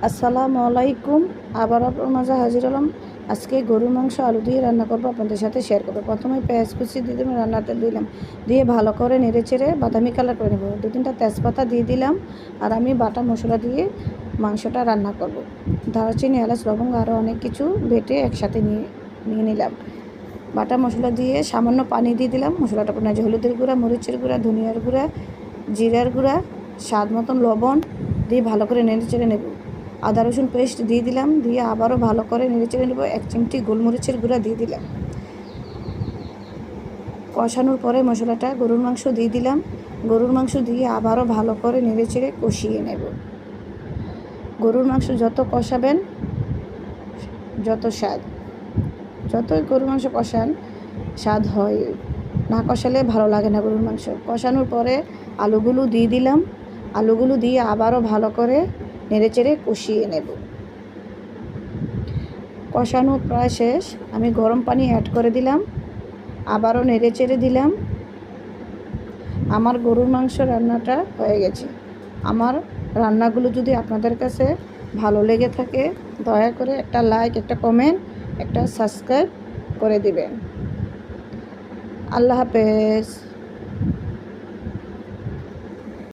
আসসালামু আলাইকুম। আবার আপনার মাঝে হাজির হলাম। আজকে গরুর মাংস আলু দিয়ে রান্না করবো, আপনাদের সাথে শেয়ার করবো। প্রথমে পেঁয়াজ কুচি দিয়ে দিলাম, রান্নাতে দিলাম, দিয়ে ভালো করে নেড়ে চেড়ে বাদামি কালার করে নেব। 2-3টা তেজপাতা দিয়ে দিলাম। আর আমি বাটা মশলা দিয়ে মাংসটা রান্না করব। দারুচিনি, এলাচ, লবঙ্গ আরও অনেক কিছু বেটে একসাথে নিয়ে নিলাম। বাটা মশলা দিয়ে সামান্য পানি দিয়ে দিলাম। মশলাটা করে হলুদের গুঁড়া, মরিচের গুঁড়া, ধনিয়ার গুঁড়া, জিরার গুঁড়া, স্বাদ মতন লবণ দিয়ে ভালো করে নেড়ে চেড়ে নেব। আদা রসুন পেস্ট দিয়ে দিলাম, দিয়ে আবারও ভালো করে নেড়ে চেড়ে নেব। 1 চিমটি গোলমরিচের গুঁড়া দিয়ে দিলাম। কষানোর পরে মশলাটা গরুর মাংস দিয়ে দিলাম। গরুর মাংস দিয়ে আবারও ভালো করে নেড়ে চেড়ে কষিয়ে নেব। গরুর মাংস যত কষাবেন যত স্বাদ, যতই গরুর মাংস কষান স্বাদ হয়, না কষালে ভালো লাগে না গরুর মাংস। কষানোর পরে আলুগুলো দিয়ে দিলাম। আলুগুলো দিয়ে আবারও ভালো করে নেড়ে চেড়ে কষিয়ে নেব। কষানো প্রায় শেষ, আমি গরম পানি অ্যাড করে দিলাম। আবারও নেড়ে চেড়ে দিলাম। আমার গরুর মাংস রান্নাটা হয়ে গেছে। আমার রান্নাগুলো যদি আপনাদের কাছে ভালো লেগে থাকে, দয়া করে একটা লাইক, একটা কমেন্ট, একটা সাবস্ক্রাইব করে দিবেন। আল্লাহ হাফেজ।